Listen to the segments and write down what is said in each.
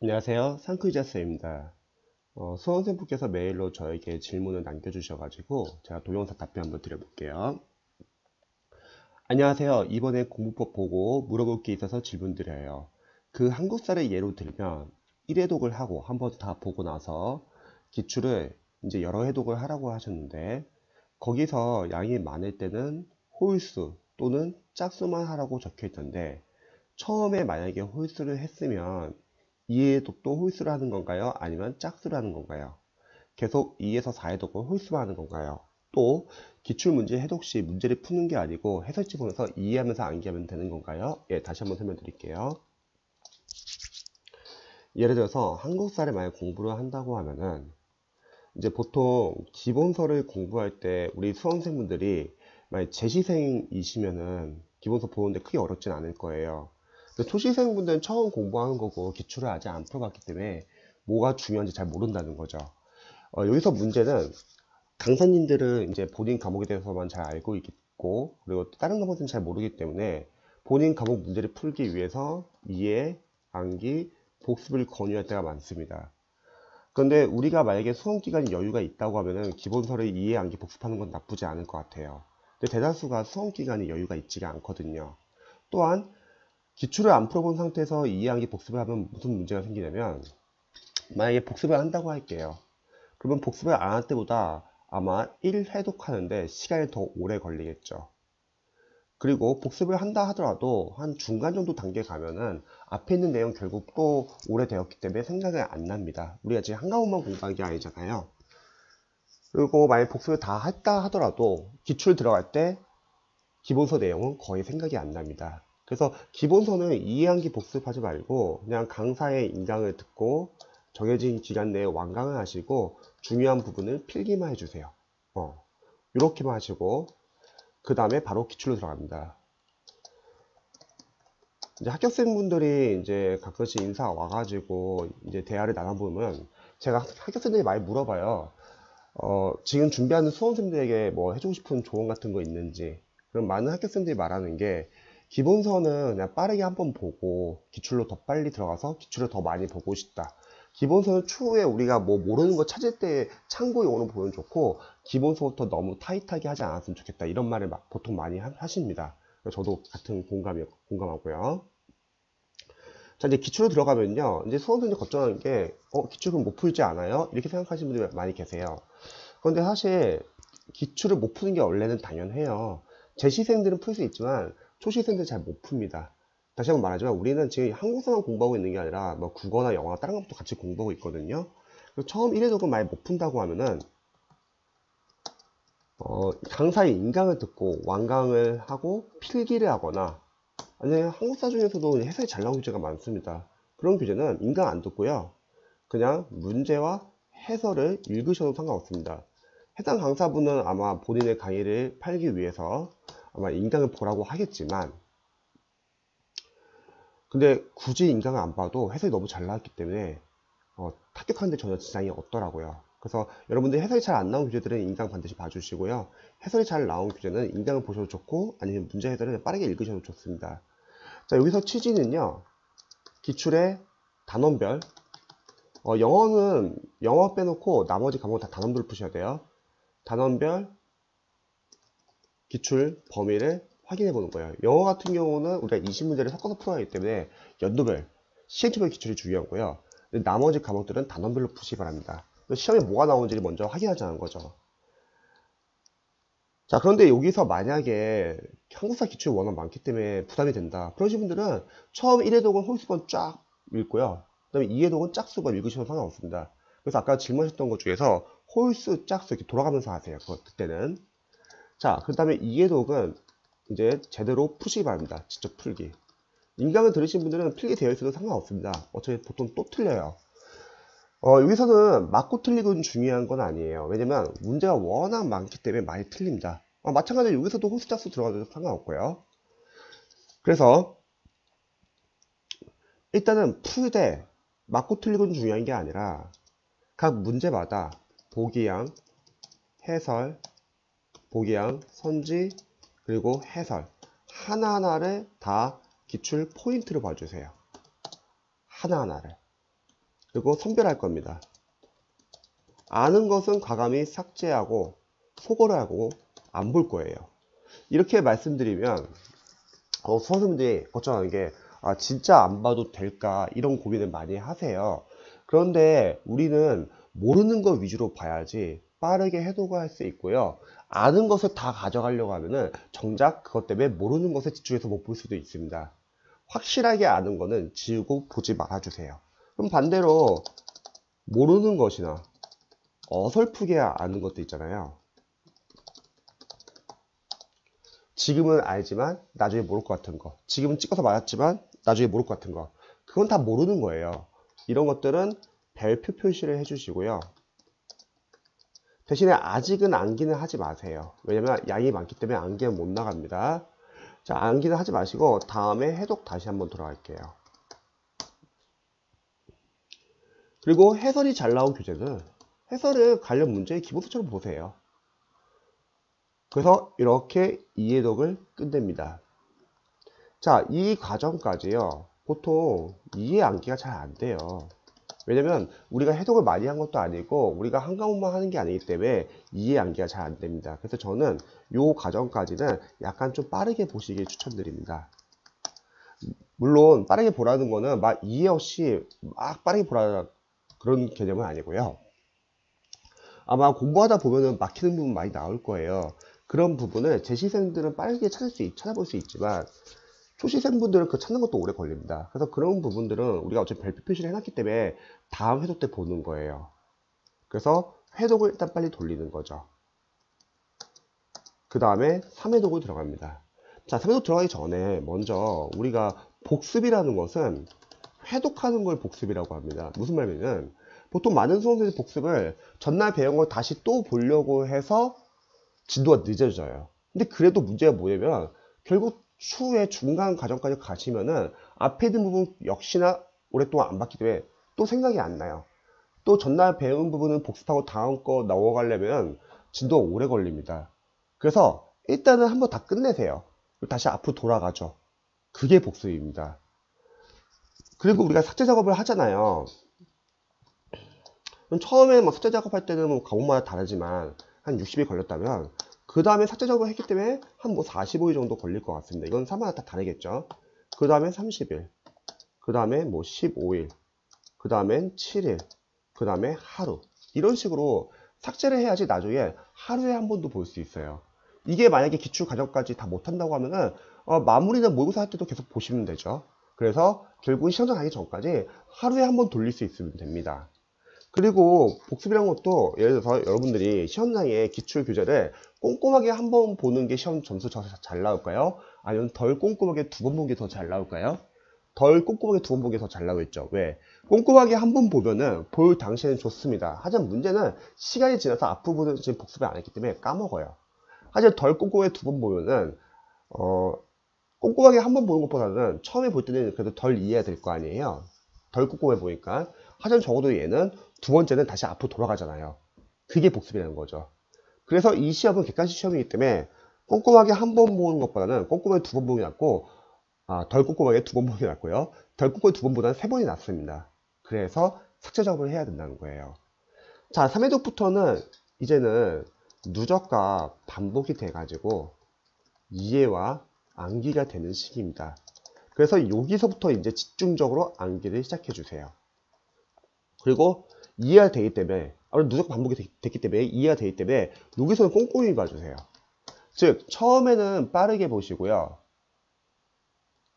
안녕하세요. 상크이자스입니다. 수험생분께서 메일로 저에게 질문을 남겨주셔가지고 제가 동영상 답변 한번 드려볼게요. 안녕하세요. 이번에 공부법 보고 물어볼 게 있어서 질문 드려요. 그 한국사를 예로 들면 1회독을 하고 한번 다 보고 나서 기출을 이제 여러 회독을 하라고 하셨는데 거기서 양이 많을 때는 홀수 또는 짝수만 하라고 적혀 있던데 처음에 만약에 홀수를 했으면 2회독도 홀수를 하는 건가요? 아니면 짝수를 하는 건가요? 계속 2에서 4회독을 홀수만 하는 건가요? 또 기출문제 해독 시 문제를 푸는 게 아니고 해설지 보면서 이해하면서 암기하면 되는 건가요? 예, 다시 한번 설명드릴게요. 예를 들어서 한국사를 만약 공부를 한다고 하면은 이제 보통 기본서를 공부할 때 우리 수험생분들이 만약 재시생이시면은 기본서 보는데 크게 어렵진 않을 거예요. 초시생분들은 처음 공부하는 거고 기출을 아직 안 풀어봤기 때문에 뭐가 중요한지 잘 모른다는 거죠. 여기서 문제는 강사님들은 이제 본인 과목에 대해서만 잘 알고 있고 그리고 다른 과목은 잘 모르기 때문에 본인 과목 문제를 풀기 위해서 이해, 암기, 복습을 권유할 때가 많습니다. 그런데 우리가 만약에 수험 기간이 여유가 있다고 하면은 기본서를 이해, 암기, 복습하는 건 나쁘지 않을 것 같아요. 근데 대다수가 수험 기간이 여유가 있지가 않거든요. 또한 기출을 안 풀어본 상태에서 이해, 암기, 복습을 하면 무슨 문제가 생기냐면 만약에 복습을 한다고 할게요. 그러면 복습을 안 할 때보다 아마 1회독 하는데 시간이 더 오래 걸리겠죠. 그리고 복습을 한다 하더라도 한 중간 정도 단계 가면은 앞에 있는 내용 결국 또 오래되었기 때문에 생각이 안 납니다. 우리가 지금 한 과목만 공부한 게 아니잖아요. 그리고 만약 복습을 다 했다 하더라도 기출 들어갈 때 기본서 내용은 거의 생각이 안 납니다. 그래서 기본서는 이해한기 복습하지 말고 그냥 강사의 인강을 듣고 정해진 기간 내에 완강을 하시고 중요한 부분을 필기만 해주세요. 이렇게만 하시고 그 다음에 바로 기출로 들어갑니다. 이제 합격생분들이 이제 가끔씩 인사 와가지고 이제 대화를 나눠보면 제가 합격생들이 많이 물어봐요. 지금 준비하는 수험생들에게 뭐 해주고 싶은 조언 같은 거 있는지. 그럼 많은 학교생들이 말하는 게 기본서는 그냥 빠르게 한번 보고 기출로 더 빨리 들어가서 기출을 더 많이 보고 싶다. 기본서는 추후에 우리가 뭐 모르는 거 찾을 때 참고용으로 보면 좋고 기본서부터 너무 타이트하게 하지 않았으면 좋겠다. 이런 말을 보통 많이 하십니다. 저도 같은 공감하고요. 자, 이제 기출로 들어가면요. 이제 수험생들 걱정하는 게, 기출은 못 풀지 않아요? 이렇게 생각하시는 분들이 많이 계세요. 그런데 사실 기출을 못 푸는 게 원래는 당연해요. 재시생들은 풀 수 있지만 초시생들은 잘 못 풉니다. 다시 한번 말하지만 우리는 지금 한국사만 공부하고 있는 게 아니라 뭐 국어나 영어나 다른 것도 같이 공부하고 있거든요. 그래서 처음 1회독은 많이 못 푼다고 하면은 강사의 인강을 듣고 완강을 하고 필기를 하거나 아니면 한국사 중에서도 해석이 잘 나온 교재가 많습니다. 그런 교재는 인강 안 듣고요. 그냥 문제와 해설을 읽으셔도 상관없습니다. 해당 강사분은 아마 본인의 강의를 팔기 위해서 아마 인강을 보라고 하겠지만 근데 굳이 인강을 안 봐도 해설이 너무 잘 나왔기 때문에 합격하는데 전혀 지장이 없더라고요. 그래서 여러분들 해설이 잘 안 나온 교재들은 인강 반드시 봐주시고요. 해설이 잘 나온 교재는 인강을 보셔도 좋고 아니면 문제 해설을 빠르게 읽으셔도 좋습니다. 자, 여기서 취지는요. 기출의 단원별 영어는 영어 빼놓고 나머지 과목 다 단원별로 푸셔야 돼요. 단원별 기출 범위를 확인해 보는 거예요. 영어 같은 경우는 우리가 20문제를 섞어서 풀어야 하기 때문에 연도별, 시행착오별 기출이 중요하고요. 나머지 과목들은 단원별로 푸시기 바랍니다. 시험에 뭐가 나오는지를 먼저 확인하자는 거죠. 자, 그런데 여기서 만약에 한국사 기출이 워낙 많기 때문에 부담이 된다. 그러신 분들은 처음 1회독은 홀수번 쫙 읽고요. 그 다음에 2회독은 짝수번 읽으셔도 상관없습니다. 그래서 아까 질문하셨던 것 중에서 홀수, 짝수 이렇게 돌아가면서 하세요. 그때는. 자, 그 다음에 2회독은 이제 제대로 푸시기 바랍니다. 직접 풀기. 인강을 들으신 분들은 필기 되어 있어도 상관없습니다. 어차피 보통 또 틀려요. 여기서는 맞고 틀리고는 중요한 건 아니에요. 왜냐면 문제가 워낙 많기 때문에 많이 틀립니다. 마찬가지로 여기서도 홀수 짝수 들어가도 상관없고요. 그래서 일단은 풀되 맞고 틀리고는 중요한 게 아니라 각 문제마다 보기양, 해설, 보기양, 선지, 그리고 해설 하나하나를 다 기출 포인트로 봐주세요. 하나하나를. 그리고 선별할 겁니다. 아는 것은 과감히 삭제하고 소거를 하고 안 볼 거예요. 이렇게 말씀드리면 수험생들이 걱정하는 게 진짜 안 봐도 될까 이런 고민을 많이 하세요. 그런데 우리는 모르는 것 위주로 봐야지 빠르게 해독을 할 수 있고요. 아는 것을 다 가져가려고 하면은 정작 그것 때문에 모르는 것에 집중해서 못 볼 수도 있습니다. 확실하게 아는 거는 지우고 보지 말아주세요. 그럼 반대로 모르는 것이나 어설프게 아는 것도 있잖아요. 지금은 알지만 나중에 모를 것 같은 거, 지금은 찍어서 맞았지만 나중에 모를 것 같은 거, 그건 다 모르는 거예요. 이런 것들은 별표 표시를 해주시고요. 대신에 아직은 암기는 하지 마세요. 왜냐면 양이 많기 때문에 암기는 못 나갑니다. 자, 암기는 하지 마시고 다음에 해독 다시 한번 돌아갈게요. 그리고 해설이 잘 나온 교재는 해설을 관련 문제의 기본서처럼 보세요. 그래서 이렇게 이해독을 끝냅니다. 자, 이 과정까지요. 보통 이해 암기가 잘 안 돼요. 왜냐면 우리가 해독을 많이 한 것도 아니고 우리가 한 과목만 하는 게 아니기 때문에 이해 암기가 잘 안 됩니다. 그래서 저는 이 과정까지는 약간 좀 빠르게 보시길 추천드립니다. 물론 빠르게 보라는 거는 막 이해 없이 막 빠르게 보라 그런 개념은 아니고요. 아마 공부하다 보면은 막히는 부분 많이 나올 거예요. 그런 부분을 재시생들은 빠르게 찾아볼 수 있지만 초시생분들은 그 찾는 것도 오래 걸립니다. 그래서 그런 부분들은 우리가 어차피 별표 표시를 해놨기 때문에 다음 회독 때 보는 거예요. 그래서 회독을 일단 빨리 돌리는 거죠. 그 다음에 3회독을 들어갑니다. 자, 3회독 들어가기 전에 먼저 우리가 복습이라는 것은 회독하는 걸 복습이라고 합니다. 무슨 말이냐면 보통 많은 수험생들이 복습을 전날 배운 걸 다시 또 보려고 해서 진도가 늦어져요. 근데 그래도 문제가 뭐냐면 결국 추후에 중간 과정까지 가시면은 앞에 있는 부분 역시나 오랫동안 안 봤기 때문에 또 생각이 안 나요. 또 전날 배운 부분은 복습하고 다음 거 넘어가려면 진도가 오래 걸립니다. 그래서 일단은 한번 다 끝내세요. 다시 앞으로 돌아가죠. 그게 복습입니다. 그리고 우리가 삭제 작업을 하잖아요. 처음에 막 삭제 작업할 때는 뭐 과목마다 다르지만 한 60일 걸렸다면 그 다음에 삭제 작업을 했기 때문에 한 뭐 45일 정도 걸릴 것 같습니다. 이건 사마다 다 다르겠죠. 그 다음에 30일, 그 다음에 뭐 15일, 그 다음엔 7일, 그 다음에 하루. 이런 식으로 삭제를 해야지 나중에 하루에 한 번도 볼 수 있어요. 이게 만약에 기출 과정까지 다 못한다고 하면은 마무리나 모의고사 할 때도 계속 보시면 되죠. 그래서 결국은 시험장 가기 전까지 하루에 한 번 돌릴 수 있으면 됩니다. 그리고 복습이란 것도 예를 들어서 여러분들이 시험장에 기출 교재를 꼼꼼하게 한 번 보는 게 시험 점수 잘 나올까요? 아니면 덜 꼼꼼하게 두 번 보는 게 더 잘 나올까요? 덜 꼼꼼하게 두 번 보는 게 더 잘 나오겠죠. 왜? 꼼꼼하게 한 번 보면은 볼 당시에는 좋습니다. 하지만 문제는 시간이 지나서 앞부분은 지금 복습을 안 했기 때문에 까먹어요. 하지만 덜 꼼꼼하게 두 번 보면은 꼼꼼하게 한 번 보는 것보다는 처음에 볼 때는 그래도 덜 이해가 될 거 아니에요. 덜 꼼꼼해 보니까. 하지만 적어도 얘는 두 번째는 다시 앞으로 돌아가잖아요. 그게 복습이라는 거죠. 그래서 이 시험은 객관식 시험이기 때문에 꼼꼼하게 한 번 보는 것보다는 꼼꼼하게 두 번 보는 게 낫고 덜 꼼꼼하게 두 번 보는 게 낫고요. 덜 꼼꼼하게 두 번보다는 세 번이 낫습니다. 그래서 삭제 작업을 해야 된다는 거예요. 자, 3회독부터는 이제는 누적과 반복이 돼가지고 이해와 암기가 되는 시기입니다. 그래서 여기서부터 이제 집중적으로 암기를 시작해 주세요. 그리고 이해가 되기 때문에 누적 반복이 됐기 때문에 이해가 되기 때문에 여기서는 꼼꼼히 봐주세요. 즉 처음에는 빠르게 보시고요.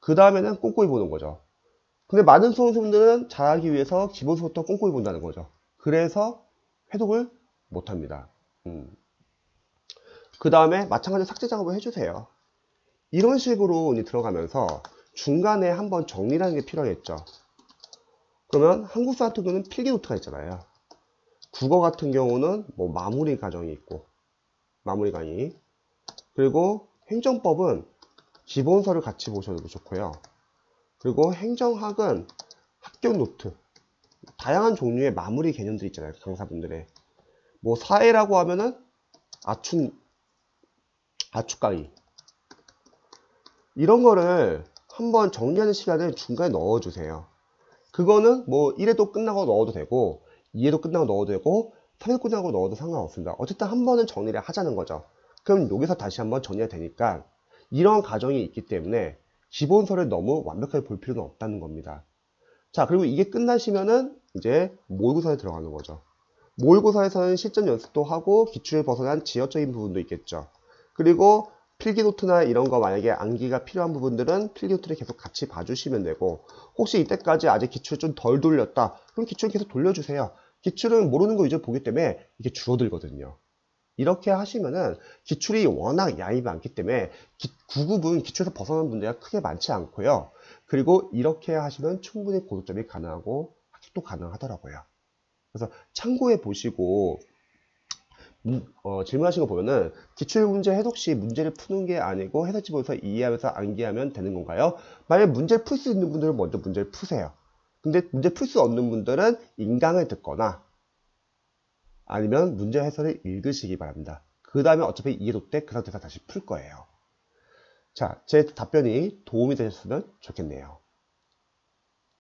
그 다음에는 꼼꼼히 보는 거죠. 근데 많은 수험생들은 잘하기 위해서 기본서부터 꼼꼼히 본다는 거죠. 그래서 회독을 못합니다. 그 다음에 마찬가지로 삭제 작업을 해주세요. 이런 식으로 들어가면서 중간에 한번 정리라는 게 필요하겠죠. 그러면 한국사 같은 경우는 필기 노트가 있잖아요. 국어 같은 경우는 뭐 마무리 과정이 있고 마무리 강의, 그리고 행정법은 기본서를 같이 보셔도 좋고요. 그리고 행정학은 합격 노트, 다양한 종류의 마무리 개념들이 있잖아요. 강사분들의 뭐 사회라고 하면은 아축 강의, 이런 거를 한번 정리하는 시간을 중간에 넣어주세요. 그거는 뭐 1회도 끝나고 넣어도 되고 2회도 끝나고 넣어도 되고 3회도 끝나고 넣어도 상관없습니다. 어쨌든 한 번은 정리를 하자는 거죠. 그럼 여기서 다시 한번 정리가 되니까 이런 과정이 있기 때문에 기본서를 너무 완벽하게 볼 필요는 없다는 겁니다. 자, 그리고 이게 끝나시면은 이제 모의고사에 들어가는 거죠. 모의고사에서는 실전 연습도 하고 기출을 벗어난 지역적인 부분도 있겠죠. 그리고 필기노트나 이런 거 만약에 암기가 필요한 부분들은 필기노트를 계속 같이 봐주시면 되고, 혹시 이때까지 아직 기출 좀 덜 돌렸다, 그럼 기출 계속 돌려주세요. 기출은 모르는 거 위주로 보기 때문에 이게 줄어들거든요. 이렇게 하시면은 기출이 워낙 양이 많기 때문에 9급은 기출에서 벗어나는 문제가 크게 많지 않고요. 그리고 이렇게 하시면 충분히 고득점이 가능하고 합격도 가능하더라고요. 그래서 참고해 보시고 질문하신 거 보면은 기출문제 해석 시 문제를 푸는 게 아니고 해설지 보면서 이해하면서 암기하면 되는 건가요? 만약 문제를 풀 수 있는 분들은 먼저 문제를 푸세요. 근데 문제 풀 수 없는 분들은 인강을 듣거나 아니면 문제 해설을 읽으시기 바랍니다. 그 다음에 어차피 이해도 때 그 상태에서 다시 풀 거예요. 자, 제 답변이 도움이 되셨으면 좋겠네요.